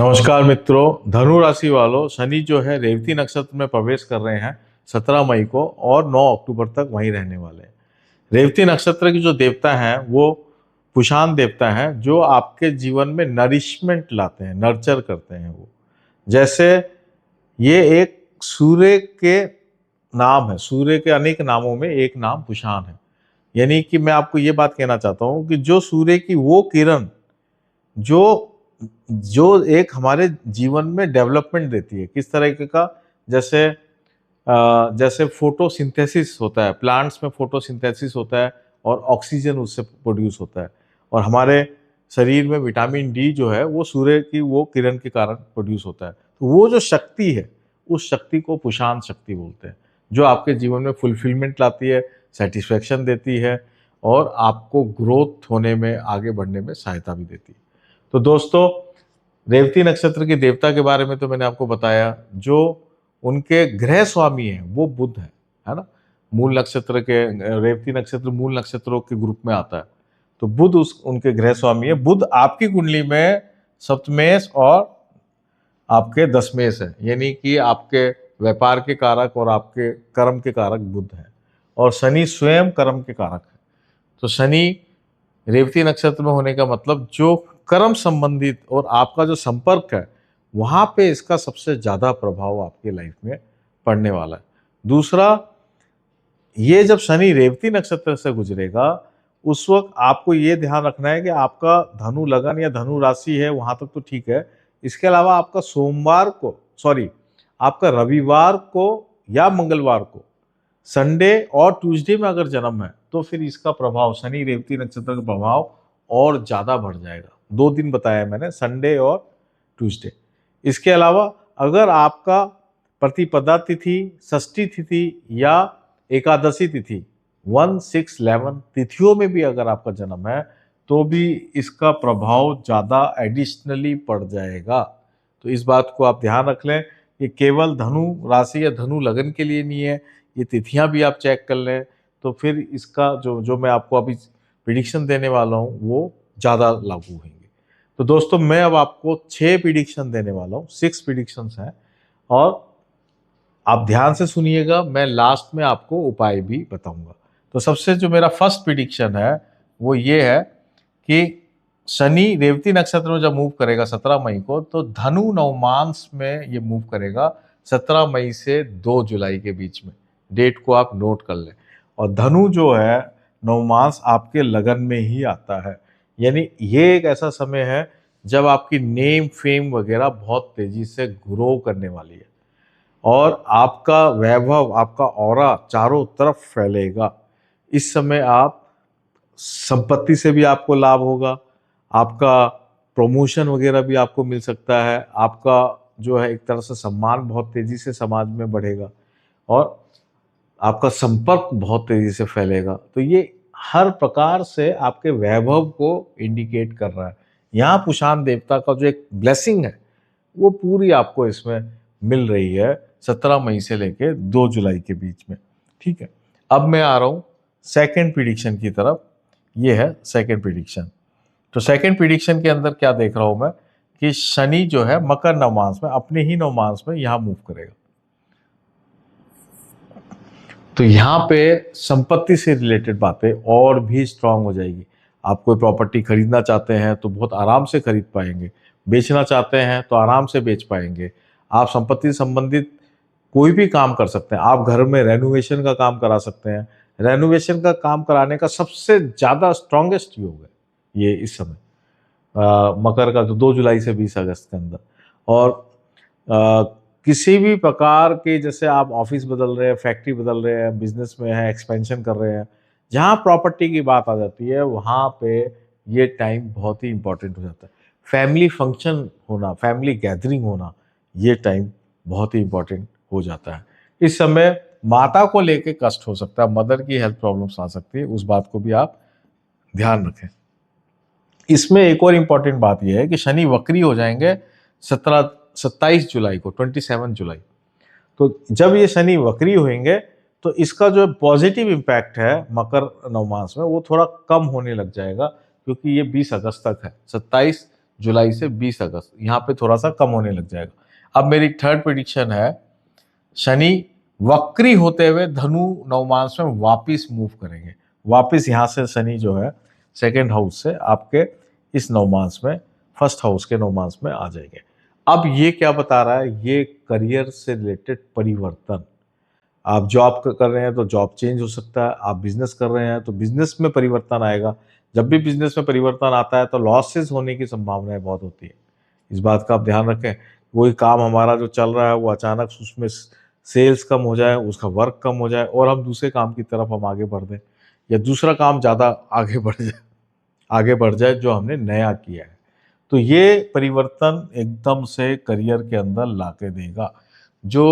नमस्कार मित्रों, धनु राशि वालों, शनि जो है रेवती नक्षत्र में प्रवेश कर रहे हैं 17 मई को और 9 अक्टूबर तक वहीं रहने वाले हैं। रेवती नक्षत्र की जो देवता हैं वो पुषाण देवता हैं, जो आपके जीवन में नरिशमेंट लाते हैं, नर्चर करते हैं। वो जैसे ये एक सूर्य के नाम है, सूर्य के अनेक नामों में एक नाम पुषाण है। यानी कि मैं आपको ये बात कहना चाहता हूँ कि जो सूर्य की वो किरण जो जो एक हमारे जीवन में डेवलपमेंट देती है, किस तरीके का, जैसे फोटोसिंथेसिस होता है, प्लांट्स में फोटोसिंथेसिस होता है और ऑक्सीजन उससे प्रोड्यूस होता है, और हमारे शरीर में विटामिन डी जो है वो सूर्य की वो किरण के कारण प्रोड्यूस होता है। तो वो जो शक्ति है, उस शक्ति को पुषाण शक्ति बोलते हैं, जो आपके जीवन में फुलफिलमेंट लाती है, सेटिस्फेक्शन देती है और आपको ग्रोथ होने में, आगे बढ़ने में सहायता भी देती है। तो दोस्तों, रेवती नक्षत्र की देवता के बारे में तो मैंने आपको बताया। जो उनके ग्रह स्वामी हैं वो बुध है ना। मूल नक्षत्र के, रेवती नक्षत्र मूल नक्षत्रों के ग्रुप में आता है, तो बुध उनके ग्रह स्वामी है। बुध आपकी कुंडली में सप्तमेश और आपके दशमेश है, यानी कि आपके व्यापार के कारक और आपके कर्म के कारक बुध है, और शनि स्वयं कर्म के कारक है। तो शनि रेवती नक्षत्र में होने का मतलब जो कर्म संबंधित और आपका जो संपर्क है, वहां पे इसका सबसे ज्यादा प्रभाव आपकी लाइफ में पड़ने वाला है। दूसरा, ये जब शनि रेवती नक्षत्र से गुजरेगा, उस वक्त आपको ये ध्यान रखना है कि आपका धनु लगन या धनु राशि है, वहां तक तो ठीक है। इसके अलावा आपका आपका रविवार को या मंगलवार को, संडे और ट्यूसडे में अगर जन्म है, तो फिर इसका प्रभाव, शनि रेवती नक्षत्र का प्रभाव और ज्यादा बढ़ जाएगा। 2 दिन बताया मैंने, संडे और ट्यूसडे। इसके अलावा अगर आपका प्रतिपदा तिथि, षष्ठी तिथि या एकादशी तिथि 1, 6, 11 तिथियों में भी अगर आपका जन्म है, तो भी इसका प्रभाव ज्यादा एडिशनली पड़ जाएगा। तो इस बात को आप ध्यान रख लें। ये केवल धनु राशि या धनु लगन के लिए नहीं है, ये तिथियां भी आप चेक कर लें, तो फिर इसका जो मैं आपको अभी प्रिडिक्शन देने वाला हूँ वो ज़्यादा लागू होंगे। तो दोस्तों, मैं अब आपको 6 प्रिडिक्शन देने वाला हूँ, 6 प्रिडिक्शंस हैं, और आप ध्यान से सुनिएगा, मैं लास्ट में आपको उपाय भी बताऊंगा। तो सबसे जो मेरा फर्स्ट प्रिडिक्शन है वो ये है कि शनि रेवती नक्षत्र में जब मूव करेगा 17 मई को, तो धनु नवमांस में ये मूव करेगा 17 मई से 2 जुलाई के बीच में। डेट को आप नोट कर लें। और धनु जो है नवमांस आपके लगन में ही आता है, यानी ये एक ऐसा समय है जब आपकी नेम फेम वगैरह बहुत तेजी से ग्रो करने वाली है, और आपका वैभव, आपका ऑरा चारों तरफ फैलेगा। इस समय आप संपत्ति से भी आपको लाभ होगा, आपका प्रमोशन वगैरह भी आपको मिल सकता है, आपका जो है एक तरह से सम्मान बहुत तेजी से समाज में बढ़ेगा, और आपका संपर्क बहुत तेजी से फैलेगा। तो ये हर प्रकार से आपके वैभव को इंडिकेट कर रहा है। यहाँ पुषाण देवता का जो एक ब्लेसिंग है वो पूरी आपको इसमें मिल रही है 17 मई से लेके 2 जुलाई के बीच में। ठीक है, अब मैं आ रहा हूँ सेकेंड प्रिडिक्शन की तरफ। ये है सेकेंड प्रिडिक्शन। तो सेकेंड प्रिडिक्शन के अंदर क्या देख रहा हूँ मैं कि शनि जो है मकर नवमांस में, अपने ही नवमांस में यहाँ मूव करेगा। तो यहाँ पे संपत्ति से रिलेटेड बातें और भी स्ट्रांग हो जाएगी। आप कोई प्रॉपर्टी खरीदना चाहते हैं तो बहुत आराम से खरीद पाएंगे, बेचना चाहते हैं तो आराम से बेच पाएंगे। आप संपत्ति संबंधित कोई भी काम कर सकते हैं। आप घर में रेनोवेशन का काम करा सकते हैं। रेनोवेशन का काम कराने का सबसे ज़्यादा स्ट्रॉन्गेस्ट योग है ये इस समय, मकर का, जो 2 जुलाई से 20 अगस्त के अंदर। और किसी भी प्रकार के, जैसे आप ऑफिस बदल रहे हैं, फैक्ट्री बदल रहे हैं, बिजनेस में हैं, एक्सपेंशन कर रहे हैं, जहाँ प्रॉपर्टी की बात आ जाती है वहाँ पे ये टाइम बहुत ही इंपॉर्टेंट हो जाता है। फैमिली फंक्शन होना, फैमिली गैदरिंग होना, ये टाइम बहुत ही इंपॉर्टेंट हो जाता है। इस समय माता को लेके कष्ट हो सकता है, मदर की हेल्थ प्रॉब्लम्स आ सकती है, उस बात को भी आप ध्यान रखें। इसमें एक और इम्पॉर्टेंट बात यह है कि शनि वक्री हो जाएंगे 27 जुलाई को, 27 जुलाई। तो जब ये शनि वक्री होंगे तो इसका जो पॉजिटिव इम्पैक्ट है मकर नवमास में वो थोड़ा कम होने लग जाएगा, क्योंकि ये 20 अगस्त तक है। 27 जुलाई से 20 अगस्त, यहाँ पे थोड़ा सा कम होने लग जाएगा। अब मेरी थर्ड प्रिडिक्शन है, शनि वक्री होते हुए धनु नवमांश में वापिस मूव करेंगे। वापिस यहाँ से शनि जो है सेकेंड हाउस से आपके इस नवमांश में, फर्स्ट हाउस के नवमांश में आ जाएंगे। अब ये क्या बता रहा है, ये करियर से रिलेटेड परिवर्तन। आप जॉब कर रहे हैं तो जॉब चेंज हो सकता है, आप बिजनेस कर रहे हैं तो बिजनेस में परिवर्तन आएगा। जब भी बिजनेस में परिवर्तन आता है तो लॉसेस होने की संभावनाएं बहुत होती है, इस बात का आप ध्यान रखें। वही काम हमारा जो चल रहा है वो अचानक उसमें सेल्स कम हो जाए, उसका वर्क कम हो जाए और हम दूसरे काम की तरफ हम आगे बढ़ दें, या दूसरा काम ज़्यादा आगे बढ़ जाए जो हमने नया किया है। तो ये परिवर्तन एकदम से करियर के अंदर लाके देगा। जो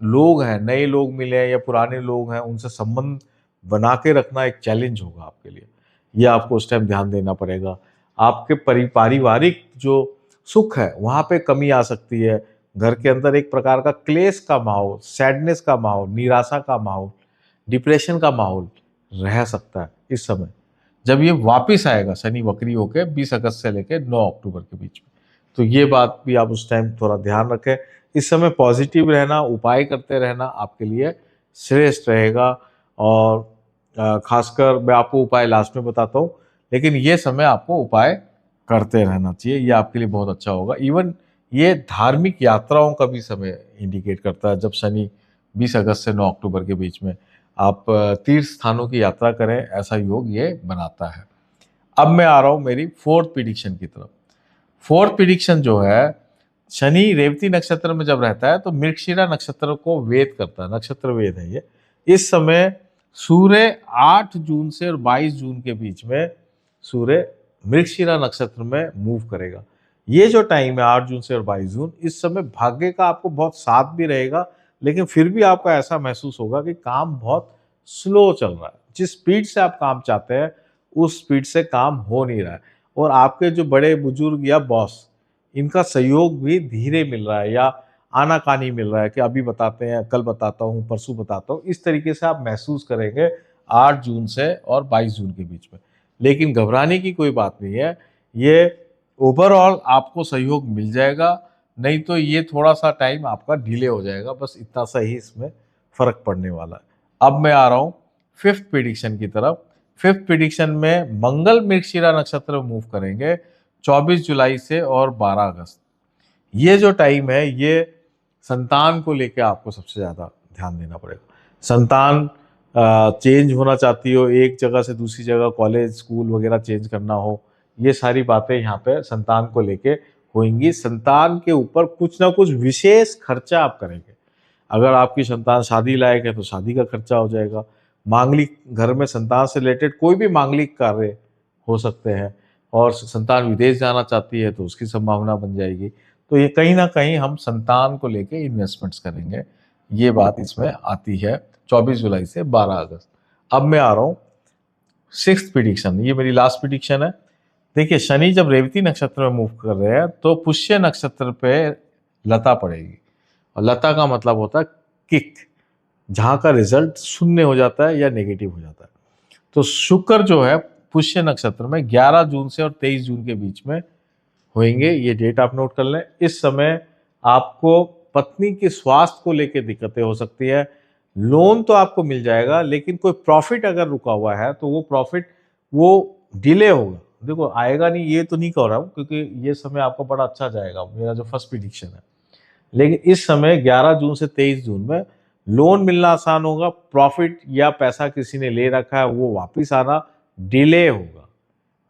लोग हैं, नए लोग मिले हैं या पुराने लोग हैं, उनसे संबंध बना के रखना एक चैलेंज होगा आपके लिए। ये आपको उस टाइम ध्यान देना पड़ेगा। आपके पारिवारिक जो सुख है वहाँ पे कमी आ सकती है। घर के अंदर एक प्रकार का क्लेश का माहौल, सैडनेस का माहौल, निराशा का माहौल, डिप्रेशन का माहौल रह सकता है इस समय, जब ये वापिस आएगा शनि वक्री होकर 20 अगस्त से लेकर 9 अक्टूबर के बीच में। तो ये बात भी आप उस टाइम थोड़ा ध्यान रखें। इस समय पॉजिटिव रहना, उपाय करते रहना आपके लिए श्रेष्ठ रहेगा। और खासकर मैं आपको उपाय लास्ट में बताता हूँ, लेकिन ये समय आपको उपाय करते रहना चाहिए, ये आपके लिए बहुत अच्छा होगा। इवन ये धार्मिक यात्राओं का भी समय इंडिकेट करता है, जब शनि 20 अगस्त से 9 अक्टूबर के बीच में आप तीर्थ स्थानों की यात्रा करें, ऐसा योग ये बनाता है। अब मैं आ रहा हूँ मेरी फोर्थ प्रिडिक्शन की तरफ। फोर्थ प्रिडिक्शन जो है, शनि रेवती नक्षत्र में जब रहता है तो मृगशिरा नक्षत्र को वेद करता है, नक्षत्र वेद है ये। इस समय सूर्य 8 जून से और 22 जून के बीच में सूर्य मृगशिरा नक्षत्र में मूव करेगा। ये जो टाइम है 8 जून से और 22 जून, इस समय भाग्य का आपको बहुत साथ भी रहेगा, लेकिन फिर भी आपको ऐसा महसूस होगा कि काम बहुत स्लो चल रहा है। जिस स्पीड से आप काम चाहते हैं उस स्पीड से काम हो नहीं रहा है, और आपके जो बड़े बुजुर्ग या बॉस, इनका सहयोग भी धीरे मिल रहा है या आनाकानी मिल रहा है कि अभी बताते हैं, कल बताता हूँ, परसों बताता हूँ। इस तरीके से आप महसूस करेंगे 8 जून से और 22 जून के बीच में। लेकिन घबराने की कोई बात नहीं है, ये ओवरऑल आपको सहयोग मिल जाएगा। नहीं तो ये थोड़ा सा टाइम आपका डिले हो जाएगा, बस इतना सा ही इसमें फर्क पड़ने वाला है। अब मैं आ रहा हूँ फिफ्थ प्रिडिक्शन की तरफ। फिफ्थ प्रिडिक्शन में मंगल मृगशिरा नक्षत्र में मूव करेंगे 24 जुलाई से और 12 अगस्त। ये जो टाइम है, ये संतान को लेकर आपको सबसे ज़्यादा ध्यान देना पड़ेगा। संतान चेंज होना चाहती हो, एक जगह से दूसरी जगह, कॉलेज स्कूल वगैरह चेंज करना हो, ये सारी बातें यहाँ पे संतान को लेके होंगी। संतान के ऊपर कुछ ना कुछ विशेष खर्चा आप करेंगे। अगर आपकी संतान शादी लायक है तो शादी का खर्चा हो जाएगा। मांगलिक, घर में संतान से रिलेटेड कोई भी मांगलिक कार्य हो सकते हैं, और संतान विदेश जाना चाहती है तो उसकी संभावना बन जाएगी। तो ये कहीं ना कहीं हम संतान को लेके इन्वेस्टमेंट्स करेंगे, ये बात इसमें आती है 24 जुलाई से 12 अगस्त। अब मैं आ रहा हूँ सिक्स्थ प्रिडिक्शन, ये मेरी लास्ट प्रिडिक्शन है। देखिए, शनि जब रेवती नक्षत्र में मूव कर रहे हैं तो पुष्य नक्षत्र पे लता पड़ेगी, और लता का मतलब होता है किक, जहाँ का रिजल्ट शून्य हो जाता है या नेगेटिव हो जाता है। तो शुक्र जो है पुष्य नक्षत्र में 11 जून से और 23 जून के बीच में होंगे, ये डेट आप नोट कर लें। इस समय आपको पत्नी के स्वास्थ्य को लेकर दिक्कतें हो सकती है। लोन तो आपको मिल जाएगा, लेकिन कोई प्रॉफिट अगर रुका हुआ है तो वो प्रॉफिट वो डिले होगा। देखो, आएगा नहीं ये तो नहीं कह रहा हूँ, क्योंकि ये समय आपका बड़ा अच्छा जाएगा, मेरा जो फर्स्ट प्रिडिक्शन है। लेकिन इस समय 11 जून से 23 जून में लोन मिलना आसान होगा, प्रॉफिट या पैसा किसी ने ले रखा है वो वापस आना डिले होगा,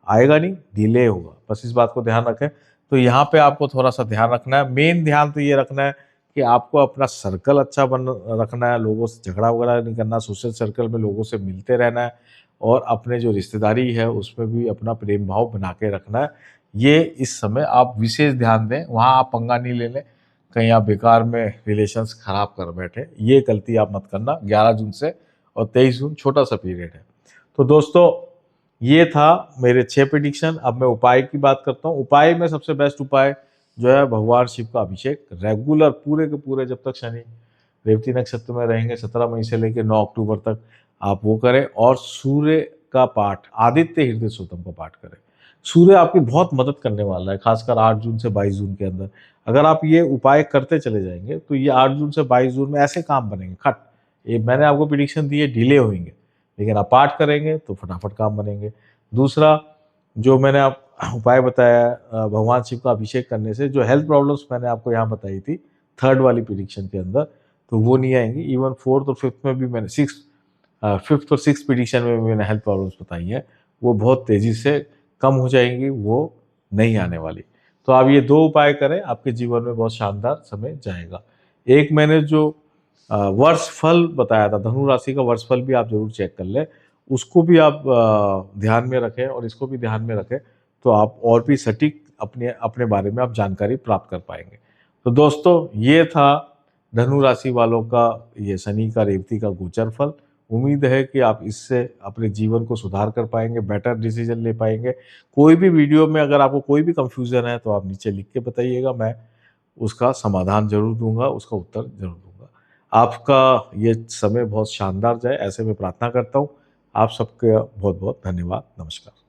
आएगा नहीं, डिले होगा। बस इस बात को ध्यान रखें। तो यहाँ पे आपको थोड़ा सा ध्यान रखना है। मेन ध्यान तो ये रखना है कि आपको अपना सर्कल अच्छा बन रखना है, लोगों से झगड़ा वगड़ा नहीं करना, सोशल सर्कल में लोगों से मिलते रहना है, और अपने जो रिश्तेदारी है उसमें भी अपना प्रेम भाव बना के रखना है। ये इस समय आप विशेष ध्यान दें, वहाँ आप पंगा नहीं ले लें, कहीं आप बेकार में रिलेशंस खराब कर बैठे, ये गलती आप मत करना। 11 जून से और 23 जून छोटा सा पीरियड है। तो दोस्तों, ये था मेरे 6 प्रिडिक्शन। अब मैं उपाय की बात करता हूँ। उपाय में सबसे बेस्ट उपाय जो है भगवान शिव का अभिषेक रेगुलर पूरे के पूरे जब तक शनि रेवती नक्षत्र में रहेंगे 17 मई से लेकर 9 अक्टूबर तक आप वो करें, और सूर्य का पाठ, आदित्य हृदय सूतम का पाठ करें। सूर्य आपकी बहुत मदद करने वाला है, खासकर 8 जून से 22 जून के अंदर। अगर आप ये उपाय करते चले जाएंगे तो ये 8 जून से 22 जून में ऐसे काम बनेंगे खट। ये मैंने आपको प्रिडिक्शन दी है, डिले होंगे, लेकिन आप पाठ करेंगे तो फटाफट काम बनेंगे। दूसरा जो मैंने आप उपाय बताया भगवान शिव का अभिषेक करने से जो हेल्थ प्रॉब्लम्स मैंने आपको यहाँ बताई थी थर्ड वाली प्रिडिक्शन के अंदर, तो वो नहीं आएंगी। इवन फोर्थ और फिफ्थ में भी मैंने फिफ्थ और सिक्स प्रिडिक्शन में भी मैंने हेल्थ प्रॉब्लम्स बताई हैं, वो बहुत तेज़ी से कम हो जाएंगी, वो नहीं आने वाली। तो आप ये 2 उपाय करें, आपके जीवन में बहुत शानदार समय जाएगा। एक मैंने जो वर्ष फल बताया था, धनु राशि का वर्ष फल भी आप ज़रूर चेक कर लें। उसको भी आप ध्यान में रखें और इसको भी ध्यान में रखें, तो आप और भी सटीक अपने अपने बारे में आप जानकारी प्राप्त कर पाएँगे। तो दोस्तों, ये था धनु राशि वालों का ये शनि का रेवती का गोचर फल। उम्मीद है कि आप इससे अपने जीवन को सुधार कर पाएँगे, बेटर डिसीज़न ले पाएँगे। कोई भी वीडियो में अगर आपको कोई भी कन्फ्यूज़न है तो आप नीचे लिख के बताइएगा, मैं उसका समाधान ज़रूर दूँगा, उसका उत्तर ज़रूर दूँगा। आपका ये समय बहुत शानदार जाए, ऐसे मैं प्रार्थना करता हूँ। आप सबका बहुत-बहुत धन्यवाद। नमस्कार।